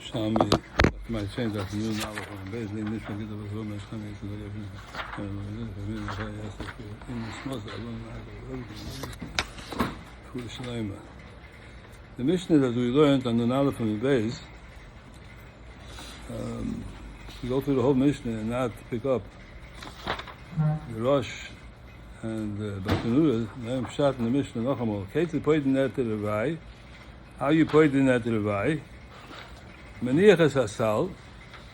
Yerushalmי, might change that to new knowledge on basically Mishnah Gita was one Mishnah is the in the small Yerushalmי. The Mishnah that we learned on the knowledge from the base, to go through the whole Mishnah and not pick up the Rosh and Batanura, I'm shot in the Mishnah Nachamol. Kates pointing that to the Rai. How you pointing that to the Rai? Maniachas Hasal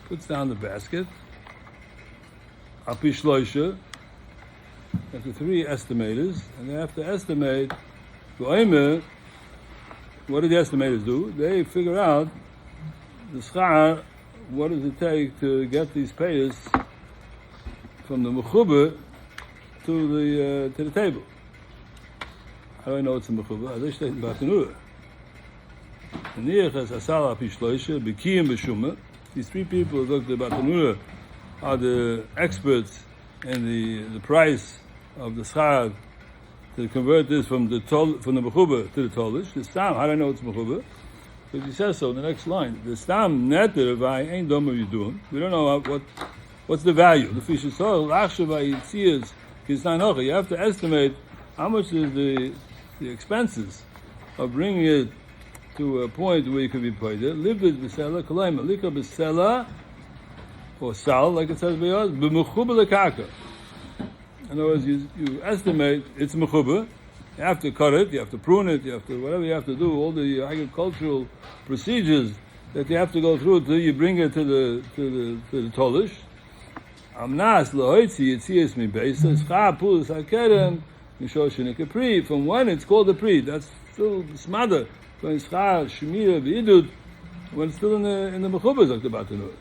puts down the basket. Api Shloisha, after three estimators, and they have to estimate. What do the estimators do? They figure out the schar. What does it take to get these payers from the mechuba to the table? How do I know it's a mechuba? As I state in Batanura. These three people who looked at Batanura are the experts in the price of the schar to convert this from the mechuba to the tolish. The stam, how do I know it's mechuba? Because he says so in the next line. The stam netter v'ay ain't dom of you doing. We don't know what's the value. The fish is so lachshav v'yitzias kisnanocha. You have to estimate how much is the expenses of bringing it to a point where you could be paid. Libid b'sela kolaima lika b'sela or sal, like it says by us, b'mechuba lekaka. In other words, you estimate it's mechuba. You have to cut it, you have to prune it, you have to whatever you have to do, all the agricultural procedures that you have to go through till you bring it to the tolish. Amnas lahoitzi yitzias mi beisa schar pulus hakerem mishoshin kapri. From when it's called a pri, that's still smother. When schar shmira v'idud, when it's still in the mechubas like the batanur.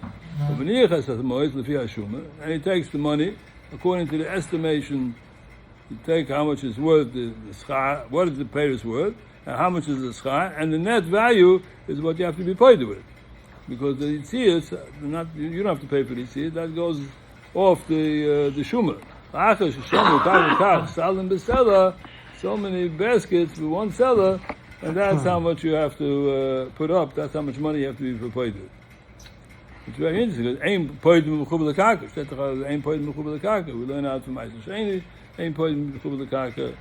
And he takes the money according to the estimation. You take how much is worth the schar, what is the payers worth, and how much is the schar, and the net value is what you have to be paid with. Because the yitzias, you don't have to pay for the yitzias, that goes off the shumah. So many baskets for one seller, and that's how much you have to put up, that's how much money you have to be paid with. It's very interesting, because aim paid mechuba lekaka. Aim paid mechuba lekaka. We learn out from Maaser. Aim paid mechuba lekaka.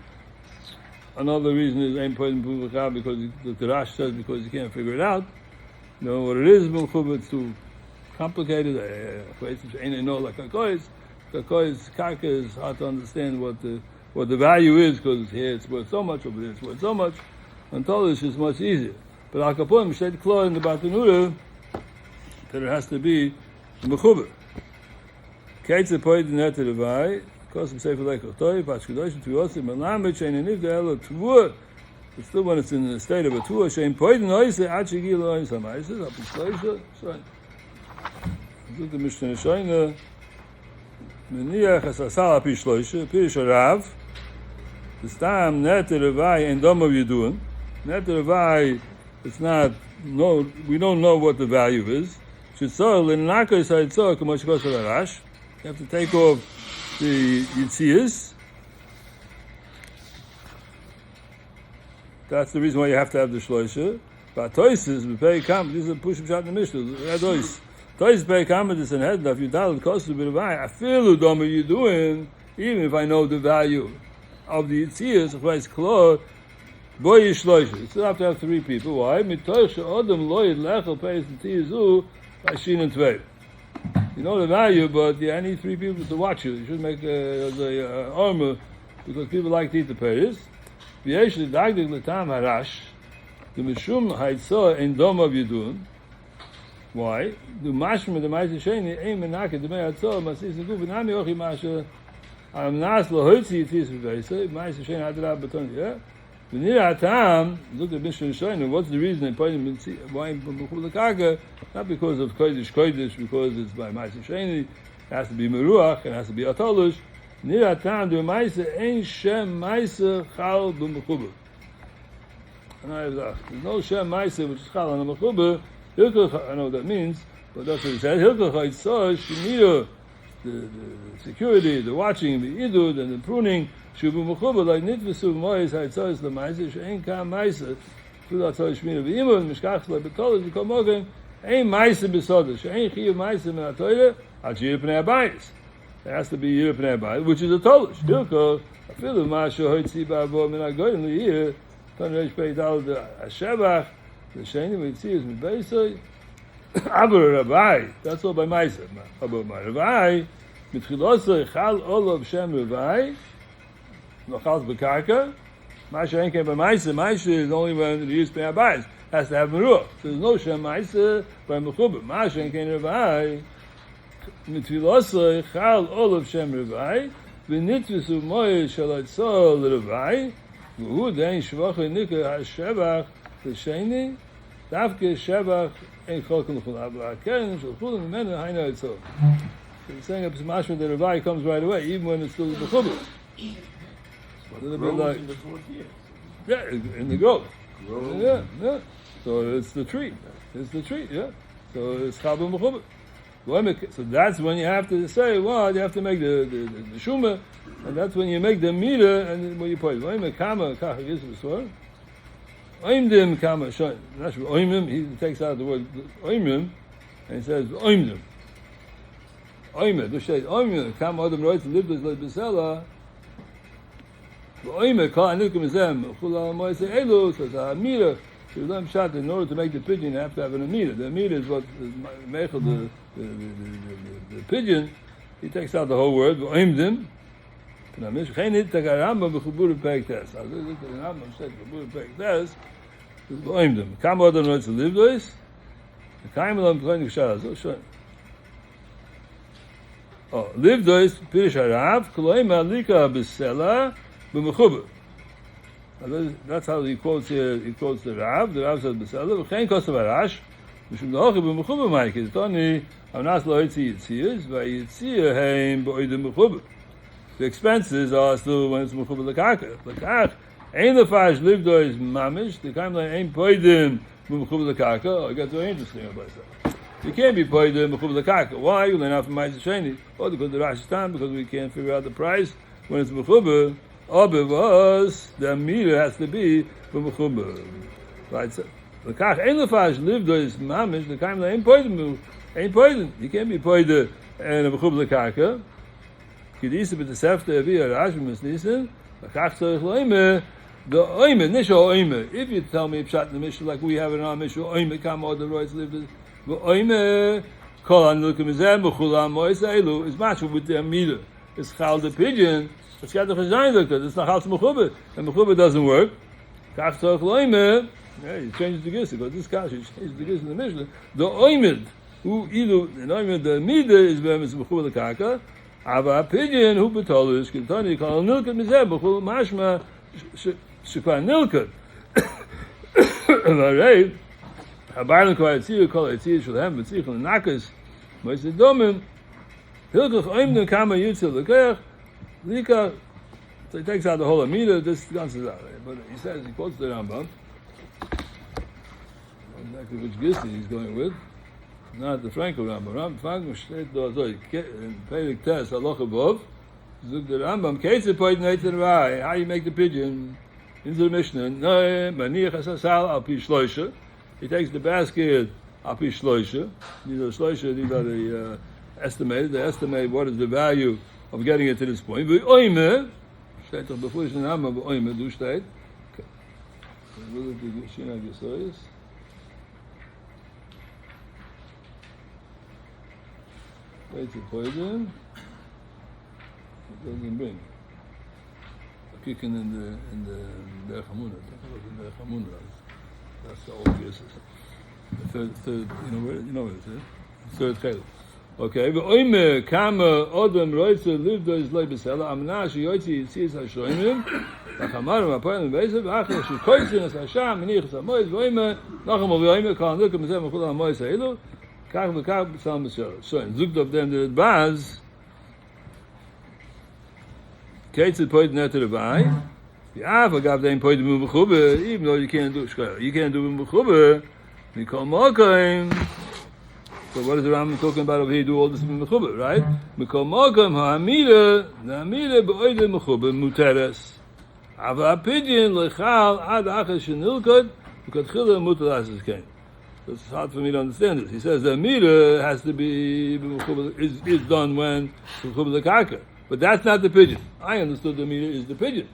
Another reason is aim paid mechuba lekaka because the Rash says because you can't figure it out. You know what it is mechuba? It's too complicated. Ain't know like kakois. Kakois kaka is hard to understand what the value is because here it's worth so much, over there it's worth so much. On Tolish is much easier. But al kapon mishayt klor in the Batanura that it has to be mechuba. Kaitze poid net to the vai. Kosim sefer lekol toy. Pashkedosh tuyosim melamed shein eniv de'elo tvur. But still, when it's in the state of a tvur, shein poid noise ad shegi lo ois hamaises. Api shloisha. So, look the Mishnah Shoyna. Meniach asasal api shloisha. Pirish harav. The stam net to the vai and dom of yidun. Net to the vai. It's not. No, we don't know what the value is. You have to take off the yitzias. That's the reason why you have to have the shloisha. But toises, we pay kam. This is a push shot in the Mishnah. Toises pay kam this and head. If you dial the cost of it, I feel the you doing. Even if I know the value of the yitzias, if it's close. Boy shloisha. You still have to have three people. Why? Mitoch she'odem loyed lechel pays the tizu. You know the value, but I need three people to watch you. You should make the armor because people like to eat the payers. V'yesh l'dagdig l'tam harash the mishum ha'itzoh ein dom of yidun. Why? The mashma the ma'aser sheni ein menake the me'atzoh masis neguf v'nami ochi masha amnas lohoitzi yitzis v'veisa ma'aser sheni hadra baton yeah. Look at Mishnah Shoyna. What's the reason they put him why b'chul lekaka? Not because of kodesh, because it's by Maaser Sheni. It has to be meruach. It has to be atolush. Nir atam do Maaser ein shem Maaser chal b'mechuba. There's no shem Maaser which is chal on the mechuba. I know what that means, but that's what it says. Hilkach haitzah shemira, the security, the watching, the idud, and the pruning. Shubu mechuba like nitvesu mois haitzos the ma'aser she'en kam ma'aser through that tzol shmina v'imon mishkach le betol become morgan Ein Meiser besodesh. Ein chiyuv Meiser min ha'toyre. Al shir pnei habayis. It has to be yir pnei habayis, which is a tolish. Hilko. Afilu mashu hoitzi ba'avo min ha'goyim liyir. Ton reish pei dal ha'shevach. The sheni v'yitzi is mit beisoy. Aber Rabbi, that's all by Meiser. Aber my Rabbi, mit chilosoi chal olav shem Rabbi. No chals b'karka. Masha ain't came by Meiser. Meiser is only when it used pnei habayis. Has to have meruach. So there's no shem Meiser by mechuber. Masha ain't came Rabbi. Mit chilosoi chal olav shem Rabbi. V'nitvisu moye shalatzol Rabbi. V'hu dein shvachoi nikah ha'shevach l'sheni. Davke shevach ein cholken l'chol. Aber ha'keren shalchul m'menu haina etzol. So he's saying it's mashma that Rabbi comes right away, even when it's still mechuber. A little bit like, yeah, in the growth. Yeah. So it's the tree. Yeah. So it's chabur mechuber. So that's when you have to say, well, you have to make the shuma, and that's when you make the meter, and then when you put it. Kama kach yisvusor. Oimdim kama shon. That's oimdim. He takes out the word oimdim, and he says oimdim. Oimdim. This says oimdim. Kama adam roitz livdos like besela. Oimdim kol anukim zem. Chula moise elu. So it's a meter. So you shot in order to make the pigeon, you have to have an meter. The meter is what mechel the pigeon. He takes out the whole word. Oimdim. Geen niet tegen Rambam begoeboerde pektes. Als ik tegen Rambam zeg begoeboerde pektes, dus beoimd hem. Kam adam nooit te lief is. De kaimel hem klein geschah. Zo schön. Oh, lief is pirish harav. Kloim alika besela b'mechuber. That's how he quotes here. He quotes the Rav. The Rav says besela. Geen kostav harash. Mishum dahochi b'mechuber maik. It's only amnas lo hitzi yitzias. V'yitzia heim b'oidem mechuber. The expenses are still when it's mechuber lekaka. Lekach ein lefash livdo is mamish. The kind of ain't poidim mechuber lekaka. Oh, it gets very interesting about that. You can't be poidim mechuber lekaka. Why? You learn out from Ma'aser Sheni. Oh, because the Rashi time because we can't figure out the price when it's mechuber. Oh, because the meter has to be for mechuber. Right? So lekach ein lefash livdo is mamish. The kind of ain't poidim. You can't be poidim and mechuber lekaka. Kedisa b'te sefte via Rashmi misnisen. L'kach tzorich loime. The oime, nisho oime. If you tell me pshat in the Mishnah like we have it in our Mishnah, oime kam od the rois lived. The oime kol an lukim izem b'chulam mois eilu is matched with the meter. It's chal the pigeon. It's got the chazayin looked at. It's not chal mechuber, and mechuber doesn't work. Kach tzorich loime. Yeah, he changes the gisa. But this kash he changes the gisa in the Mishnah. The oime who ilu the oime the meter is mechuber l'kaka. Aber pigeon who betolish Kintoni call nilkat mizeh b'chul mashma shekvar nilkat. Alright. Habaylan kvar etzir kol etzir shalhem v'tzir chol nakas moise domim hilkach oimden kama yitzil l'kech lika. So he takes out the whole amida. This ganze out. But he says he quotes the Rambam. Exactly which gist he's going with. Not the Frankel Rambam. Frankel steht da so, in Perik Tes, Halacha above, zog the Rambam, Keitze poit neit in Rai, how you make the pigeon, into the Mishnah, no, maniach asasal al pi shloisha, he takes the basket al pi shloisha, these are the estimated, they estimate what is the value of getting it to this point, v'oime, steht doch bevor ich den Rambam, v'oime, du steht, will it be Shina Gesoyes? Wait to poison. It doesn't bring. Kicking in the Chamuna. That's the old cases. The third, you know what it is. Third chayil. Okay. Ve'oime kama odem roitze livdo is loy besela amna sheyoytzi yitzis hashoimim v'chamarim ha'poyim v'ezev v'achar shekoytzin as hasham menichas ha'moyz ve'oime nacham ve'oime kal nukem v'zeh v'chul ha'moyz ha'ilu kach v'kach b'sal m'shor. So in zugt of them the baz Ketzid poid netter v'ai yeah, agav them poid m'chuber even though you can't do m'chuber mikol mokaim. So what is the Rambam talking about over here? Do all this in mechuber, right? Mikol mokum ha'amida, the amida be'oide mechuber muteres. Ava pigeon lechal ad achas shenilkot, ukatchila mutalas is kain. So it's hard for me to understand this. He says the Amida has to be is done when the karka. But that's not the pigeon. I understood the Amida is the pigeon.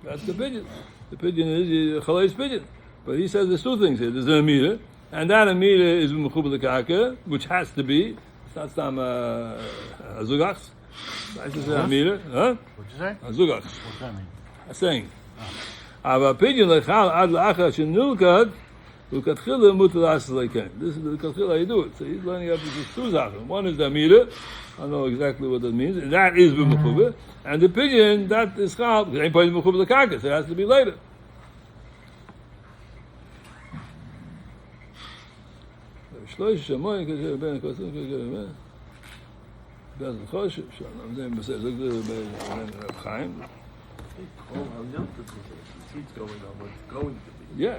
That's the pigeon. The pigeon is Chalay's pigeon. But he says there's two things here. There's an Amida, and that Amida is Mechubal the karka, which has to be. It's not some Azugachs. I just say Amida. Huh? What'd you say? Azugachs. What's that mean? I'm saying. Aber pigeon lechal ad la'achar shenulkad ukatchila mutalas leiken. This is the katchila how you do it. So he's learning up to two zaken. One is the Amida. I don't know exactly what that means. And that is b'mechubah. And the pigeon, that is chal. It ain't part of b'mechubah the karkas. It has to be later. Shloish shamoyin kasher ben kosim kasher ben. Doesn't choshev. I'm saying b'seh. Look at the Reb Chaim. Seeds going on what's going to be. Yeah,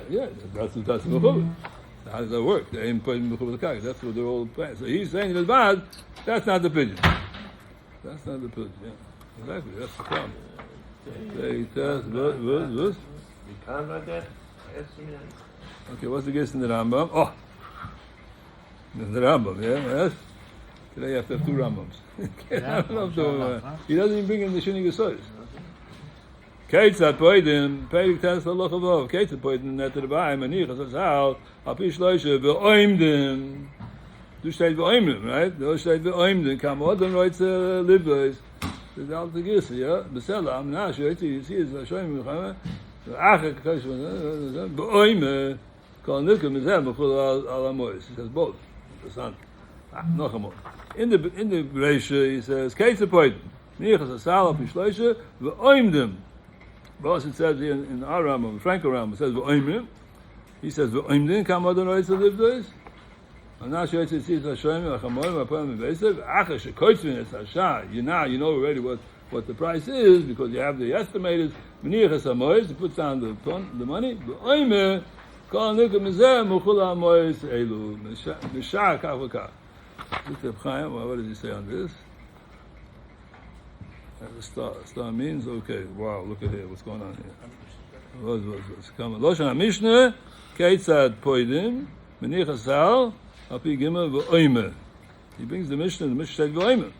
that's b'mechubah. How does that work? They ain't putting b'mechubah the karkas. That's what they're all playing. So he's saying it's bad. That's not the pigeon. That's not the pigeon. Yeah, exactly. That's the problem. They test what? You can't write that. Okay, what's the guess in the Rambam? Oh, in the Rambam. Yeah, yes. Today you have to have two Rambams. He doesn't even bring in the Shini Gesois. Keitzat poidim, Perik test halacha v'ov. Keitzat poidim netter b'ayim anichas asal api shloisha v'oimdim. Du steht v'oimdim, right? Du steht v'oimdim. Kam odem roitze libdois. Das ist alte Gisse, ja? Besella, am Nash, you see, it's Hashem Mechama. Ache kakosh v'oime. Kol nilkem mizem b'chul al amois. He says both. Interessant. Noch amor. In the Reisha, he says, Keitzat poidim. Nichas asal api shloisha v'oimdim. But it says here in our Rambam, Franco Rambam, it says v'oimdim. He says v'oimdim kam odem roitze libdois. I'm not sure it's Hashem, Achamorim, Apam, Besev. Acha shekoitzvin es Hasha. You know already what the price is because you have the estimated Meniachas Hamois. He puts down the money. Oime kol nikum mizeh muchul hamois elu mishar kach v'kach. What does he say on this? The star means okay. Wow, look at here. What's going on here? What's coming? Loshan Mishnah Keitzad Poidim Meniachas Sal. Api Gimel v'oime. He brings the Mishnah said v'oime.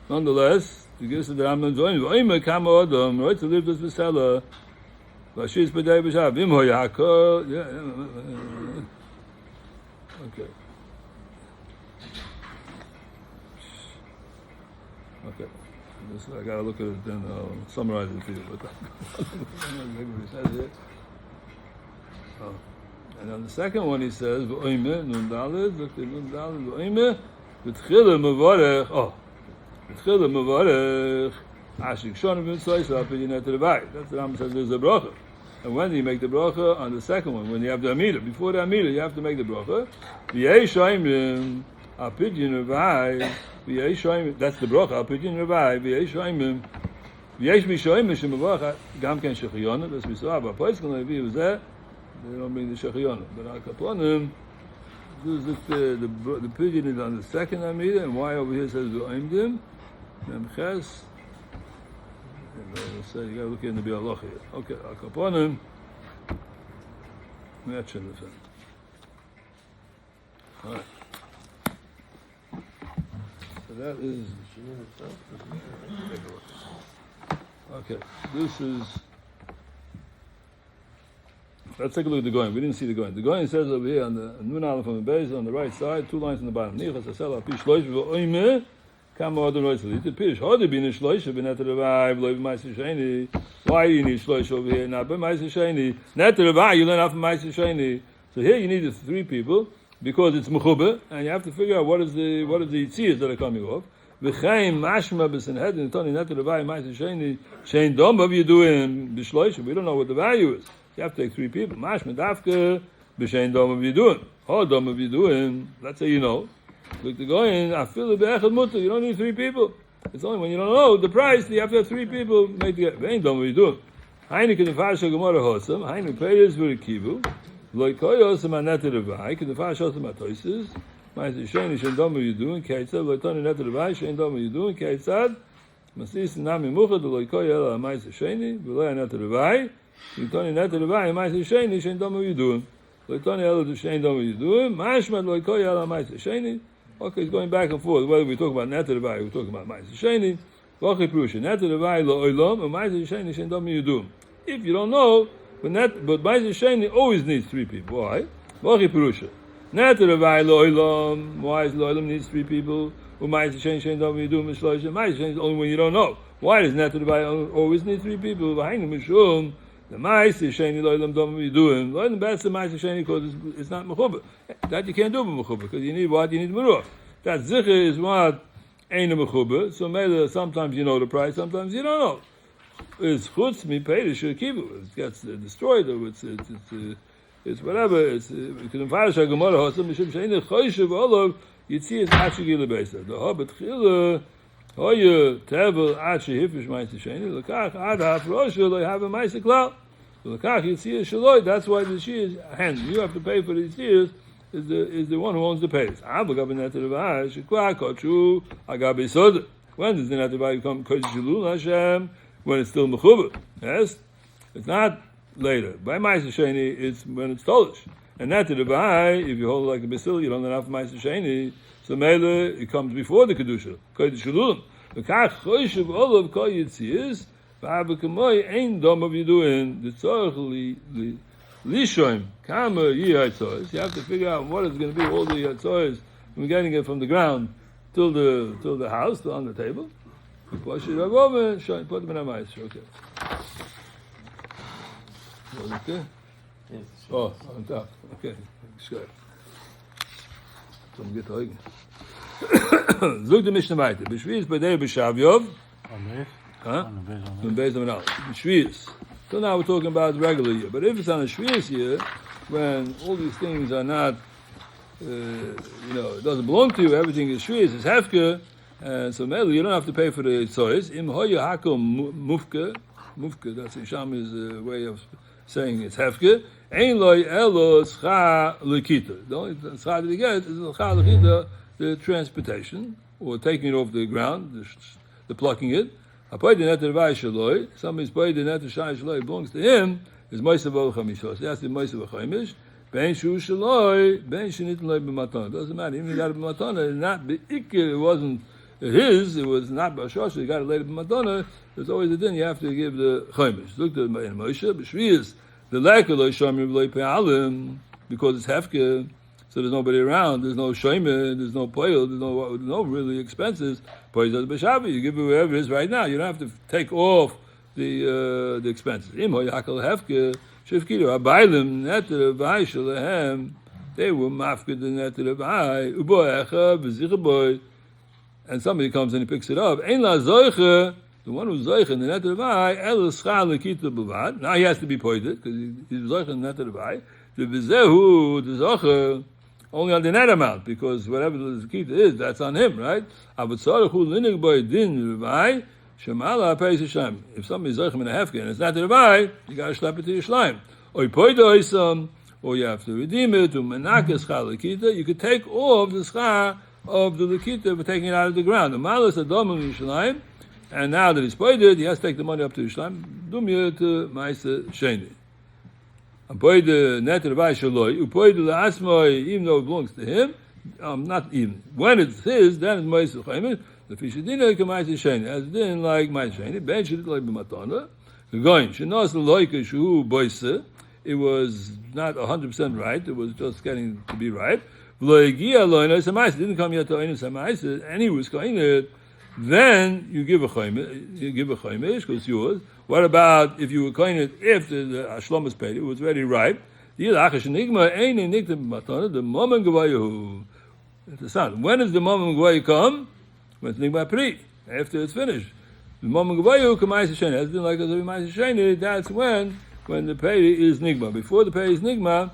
Nonetheless, he gives to the Rambam v'oime. V'oime kama odom, right to live this v'sela. V'ashis b'day b'shav. V'im hoyako. Yeah. Okay. Okay. I gotta look at it then, I'll summarize it for you. But he says it. Oh. And on the second one he says, V'oime, nun daled, look at nun daled, V'oime, v'tchila mevarech, v'tchila mevarech, ashik shonim v'tzoysa, apidinet revai. That's the Rambam says there's a bracha. And when do you make the bracha? On the second one, when you have the Amida. Before the Amida, you have to make the bracha. V'yei shoimim, apidin revai, v'yei shoimim, that's the bracha, apidin revai, v'yei shoimim, v'yei mishoimim, shemevarech, gam ken shechiyona, that's we saw, but Poiskan Levi was there. They don't bring the Shechiyona. But Al Kaponim, the pigeon is on the second Amida, and why over here says V'oimdim? Memches. You gotta look in the Bialoch here. Okay, Al Kaponim, mention the thing. Alright. So that is. Okay, this is. Let's take a look at the Goyim. We didn't see the Goyim. The Goyim says over here on the Nun Aleph on the base on the right side, 2 lines on the bottom. Nichas asela pi shloish v'oime kama odem roitzeli. It's a pish. Hodi bin shloish v'net revai v'loi v'maiser sheni. Why do you need shloish over here? Not b'maiser sheni. Net revai, you learn off maiser sheni. So here you need 3 people because it's mechubah, and you have to figure out what is the yitziyas that are coming off. V'chaim mashma b'senhedin toni net revai maiser sheni shein dom of you doing b'shloish. We don't know what the value is. You have to take 3 people. Mashma dafke b'shein dom of yidun. How dom of yidun? Let's say you know. Look to go in. I feel it be'echad mutter. You don't need 3 people. It's only when you don't know the price. You have to have 3 people make together. Ve'ein dom of yidun. Hainu k'nefarsha gemara hosam. Hainu peiris v'rekivu. V'loi koyosam aneter revai. K'nefarsha hosam atoises. Ma'aseh sheni shein dom of yidun. Keitzad v'loi toni neter revai. Shein dom of yidun. Keitzad. Masis nami muchad v'loi koyel ha'ma'aseh sheni. V'loi aneter revai. You don't need to buy my sheni shein dom you doing. Loitani elo du shein dom yiduim. Mashmat loikoy elo ma'aser sheni. Okay, it's going back and forth. Whether we talk about netter vay, we talk about ma'aser sheni. Vachi prusha netter vay lo olam, and ma'aser sheni shein dom yiduim. If you don't know, but ma'aser sheni always needs 3 people. Why? Vachi prusha netter vay lo olam. Why is lo olam needs 3 people? Ma'aser sheni shein dom yiduim is shloisha. Ma'aser sheni is only when you don't know. Why does netter vay always need 3 people? V'hainu mishum. The Ma'aser Sheni lo'olam dom yiduim. Lo'olam best the Ma'aser Sheni because it's not mechuba. That you can't do with mechuba because you need what? You need meruach. That zikr is what ain't a mechuba. So maybe sometimes you know the price, sometimes you don't know. It's chutz mi peidish kivu. It gets destroyed or it's whatever. It's because in Farish HaGemara Hosam Mishum Sheini Choyshev Olav Yitzi is Achigi Lebeisa. The Hobbit Chila Hoya Tevel Achi Hifish Ma'aser Sheni Lekach Ad HaFrosha Lo Have a Ma'aser Klal. Lekach Yitzi Shaloi. That's why the Yitzi hand you have to pay for the Yitzi is the one who owns the pays. When does the Netivai become Kodesh Shalul Hashem? When it's still Mechuba. Yes? It's not later. By Ma'aser Sheni, it's when it's Tolish. And Netivai, if you hold it like a Basil, you don't have Ma'aser Sheni, so Mele, it comes before the Kedusha. Kodesh Shalul. Lekach Choyshev Olav Kol Yitzias, V'Abakamoi Ein Dom of Yiduin, the Tzorach Lishoim, Kama Yihatzos. You have to figure out what is going to be all the Yihatzos from getting it from the ground till the house, till on the table. You push it over, put them in a Ma'aser. Okay. Okay? Yes. Oh, on top. Okay. Good. So I'm get to Look the Mishnah weiter. B'shvius b'dei b'shavyov. Huh? B'shvius. So now we're talking about regular year. But if it's on a Shvius year, when all these things are not, it doesn't belong to you, everything is Shvius, it's Hefke, and so maybe you don't have to pay for the Tzois. Im hoya hakom mufke, that's Ishami's way of saying it's Hefke. Ein loy elo scha lekita. The only scha that you get is scha lekita, the transportation, or taking it off the ground, the plucking it. Somebody's paid the net shaloi belongs to him. Is Ma'aser v'Chamishos. That's the Ma'aser v'Chamish. Ben shu shaloi, ben shenit loy b'matana. Doesn't matter. Even if you got it b'matana, not b'ikir. It wasn't his. It was not b'ashosh. You got it later b'matana. There's always a din. You have to give the Chamish. Look at Moshe b'shviyas. The lack of loy shamim loy pe'alim because it's hefker. So there's nobody around. There's no shomer. There's no poil. There's no really expenses. Poil does b'shavi. You give it wherever it is right now. You don't have to take off the expenses. Im hoyakal hefke shivkidu abaylim neter v'hay shalahem. They were mafked the neter v'hay uboecha v'zichaboy. And somebody comes and he picks it up. Ein la zoiche. The one who's zoiche in the neter v'hay el schal lekita b'vad. Now he has to be pointed because he's zoiche in the neter v'hay. The v'zehu the zoiche. Only on the net amount, because whatever the zakita is, that's on him, right? If somebody is zeichem in a hefker and it's not the Ravai, you got to slap it to your slime. Or you have to redeem it to menakes chalakita. You could take off the schar of the lakita for taking it out of the ground. The malas adomim yishlayim, and now that he's paid it, he has to take the money up to Yishlayim. Dumya to Ma'aser Sheni. And paid the net Ravai shaloi. Upaid the asmoi, even though it belongs to him. Not even. When it's his, then it's Ma'aser Chaimis. The fishadina k'Ma'aser Sheni. As it didn't like Ma'aser Sheni. Ben shadit like b'matana. The going. Shenos l'loika shu boise. It was not 100% right. It was just getting to be right. It didn't come yet to Oinus HaMa'aser, and he was going it. Then you give a chaimish because it's yours. What about if you were going it if the Ashlam was paid? It was already ripe. The moment gavayu. Interesting. When does the moment gavayu come? When it's nigma pri. After it's finished. The moment gavayu k'Ma'aser Sheni. As in like Ma'aser Sheni, that's when the pay is nigma. Before the pay is nigma,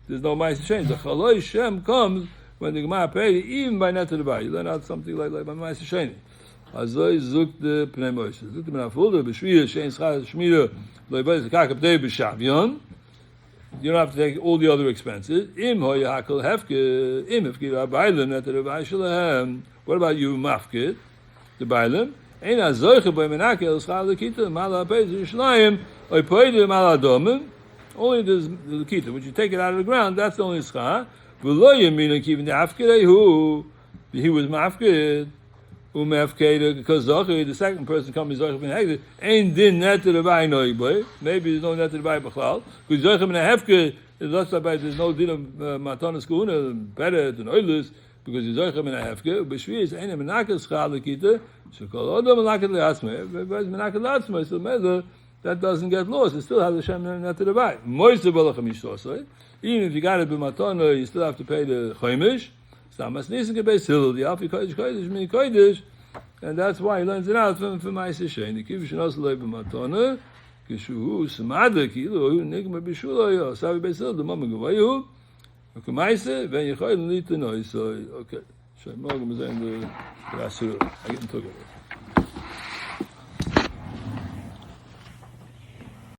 there's no Ma'aser Sheni. The Chaloi Shem comes when the Gemara pay, even by Neter Ravai. You learn out something like by Ma'aser Sheni. Azoi zuk the Pnei Moshe. Zuk the Menafulda, B'shviyah, Shein Schar, Shmira, Loibay, Zekakab Tei, B'shavyon. You don't have to take all the other expenses. Im hoya hakol hefke, im hefke, Bailim, Neter Ravai Shalahem. What about you, Mafkid, the Bailim? Ein azoiche by Menakel, Schar, Lekita, Mala Pei, Yishlayim, Oipoidim, Mala Domim. Only the kita, which you take it out of the ground, that's the only schar. V'lo yamina even the afkidei who he was mafkid. Because the second person comes Zochim in a Hekdesh, ain't din net to the Bay no boy. Maybe there's no net to the Bay B'chlal. Because Zochim in a Hefke, there's no din of Matanas Kuna better than Oilus, because he's Zochim in a Hefke. But Shvi is ain't a Menakas Chal Lekita, so called Odo Menakat Le'asma. Everybody's Menakat Le'asma, so Meza, that doesn't get lost. It still has the Shem net to the Bay. Moise Balacham Yishosai. Even if you got it by Matana, you still have to pay the Chaimish. And that's why he learns it out from Ma'aser Shein. The Kiv Shenos Loi B'Matana, Kishu Samada Kilo, Nigma B'Shulo, Savi Beisil, the Mama Gavayu, Ma'aser, Ben Yechoy, Lita Noi. So, okay. Shemogam is in the Rasur. I get into it.